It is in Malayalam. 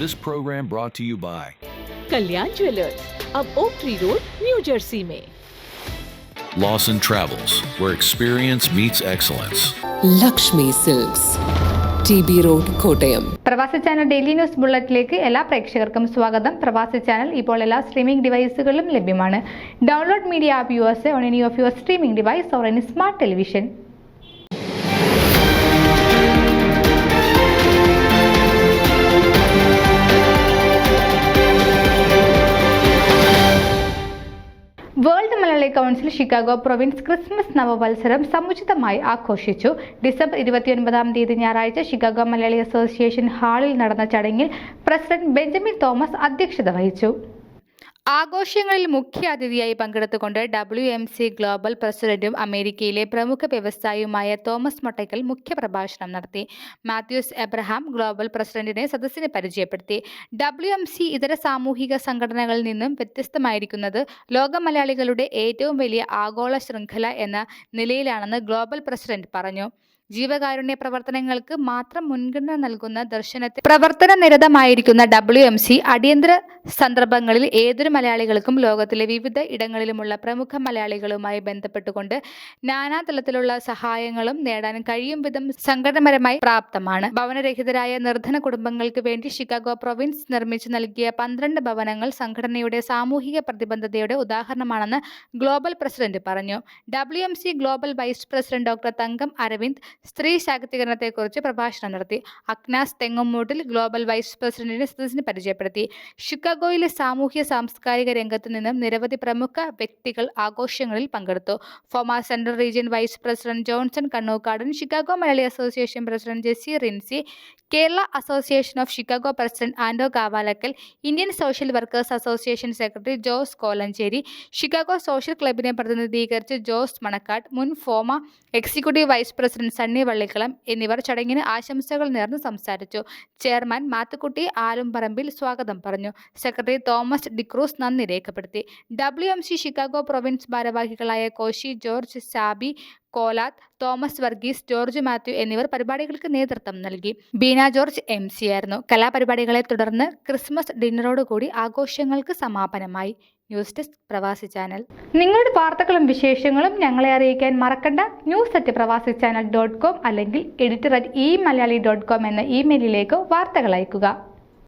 This program brought to you by Kalyan jewellers, अब oak tree road, New Jersey में। Lawson Travels, where experience meets excellence. Lakshmi silks, TB road, Kottayam. Pravasi channel daily news ബുള്ളറ്റിലേക്ക് എല്ലാ പ്രേക്ഷകർക്കും സ്വാഗതം. പ്രവാസി ചാനൽ ഇപ്പോൾ എല്ലാ സ്ട്രീമിംഗ് ഡിവൈസുകളിലും ലഭ്യമാണ്. Download media app use on any of your streaming device or any smart television. World Malayali council Chicago province Christmas നവവത്സരം സമുചിതമായി ആഘോഷിച്ചു. ഡിസംബർ 29 ഞായറാഴ്ച ഷിക്കാഗോ മലയാളി അസോസിയേഷൻ ഹാളിൽ നടന്ന ചടങ്ങിൽ പ്രസിഡന്റ് ബെഞ്ചമിൻ തോമസ് അധ്യക്ഷത വഹിച്ചു. ആഘോഷങ്ങളിൽ മുഖ്യാതിഥിയായി പങ്കെടുത്തുകൊണ്ട് WMC ഗ്ലോബൽ പ്രസിഡന്റും അമേരിക്കയിലെ പ്രമുഖ വ്യവസായിയുമായ തോമസ് മൊട്ടയ്ക്കൽ മുഖ്യപ്രഭാഷണം നടത്തി. മാത്യൂസ് എബ്രഹാം ഗ്ലോബൽ പ്രസിഡന്റിനെ സദസ്സിനെ പരിചയപ്പെടുത്തി. WMC ഇതര സാമൂഹിക സംഘടനകളിൽ നിന്നും വ്യത്യസ്തമായിരിക്കുന്നത് ലോക മലയാളികളുടെ ഏറ്റവും വലിയ ആഗോള ശൃംഖല എന്ന നിലയിലാണെന്ന് ഗ്ലോബൽ പ്രസിഡന്റ് പറഞ്ഞു. ജീവകാരുണ്യ പ്രവർത്തനങ്ങൾക്ക് മാത്രം മുൻഗണന നൽകുന്ന ദർശനത്തിൽ പ്രവർത്തനനിരതമായിരിക്കുന്ന WMC അടിയന്തര സന്ദർഭങ്ങളിൽ ഏതൊരു മലയാളികൾക്കും ലോകത്തിലെ വിവിധ ഇടങ്ങളിലുമുള്ള പ്രമുഖ മലയാളികളുമായി ബന്ധപ്പെട്ടുകൊണ്ട് നാനാതലത്തിലുള്ള സഹായങ്ങളും നേടാൻ കഴിയും വിധം സംഘടനപരമായി പ്രാപ്തമാണ്. ഭവനരഹിതരായ നിർധന കുടുംബങ്ങൾക്ക് വേണ്ടി ഷിക്കാഗോ പ്രൊവിൻസ് നിർമ്മിച്ചു നൽകിയ 12 ഭവനങ്ങൾ സംഘടനയുടെ സാമൂഹിക പ്രതിബദ്ധതയുടെ ഉദാഹരണമാണെന്ന് ഗ്ലോബൽ പ്രസിഡന്റ് പറഞ്ഞു. WMC global vice president doctor Thankam Aravind സ്ത്രീ ശാക്തീകരണത്തെക്കുറിച്ച് പ്രഭാഷണം നടത്തി. അക്നാസ് തെങ്ങുമൂട്ടിൽ ഗ്ലോബൽ വൈസ് പ്രസിഡന്റിനെ സദസ്സിനെ പരിചയപ്പെടുത്തി. ഷിക്കാഗോയിലെ സാമൂഹ്യ സാംസ്കാരിക രംഗത്തു നിന്നും നിരവധി പ്രമുഖ വ്യക്തികൾ ആഘോഷങ്ങളിൽ പങ്കെടുത്തു. FOMAA central region vice president Johnson Kannukkadan, Chicago Malayali association president Jessy Rincy, Kerala association of Chicago president Ando Kavalakkal, Indian social workers association secretary Jose Kolenchery, Chicago social ക്ലബിനെ പ്രതിനിധീകരിച്ച് ജോസ് മണക്കാട്, മുൻ FOMAA executive vice president Sunny Vallikalam എന്നിവർ ചടങ്ങിന് ആശംസകൾ നേർന്ന് സംസാരിച്ചു. ചെയർമാൻ മാത്തുക്കുട്ടി ആലുംപറമ്പിൽ സ്വാഗതം പറഞ്ഞു. സെക്രട്ടറി തോമസ് ഡിക്രൂസ് നന്ദി രേഖപ്പെടുത്തി. WMC ഷിക്കാഗോ പ്രൊവിൻസ് ഭാരവാഹികളായ കോശി ജോർജ്, സാബി കോലാത്ത്, തോമസ് വർഗീസ്, ജോർജ് മാത്യു എന്നിവർ പരിപാടികൾക്ക് നേതൃത്വം നൽകി. ബീന ജോർജ് MC ആയിരുന്നു. കലാപരിപാടികളെ തുടർന്ന് ക്രിസ്മസ് ഡിന്നറോടുകൂടി ആഘോഷങ്ങൾക്ക് സമാപനമായി. ന്യൂസ് ഡെസ്ക് പ്രവാസി ചാനൽ. നിങ്ങളുടെ വാർത്തകളും വിശേഷങ്ങളും ഞങ്ങളെ അറിയിക്കാൻ മറക്കണ്ട. news@pravasichannel.com അല്ലെങ്കിൽ editor@eMalayali.com എന്ന ഇമെയിലിലേക്ക് വാർത്തകൾ അയക്കുക.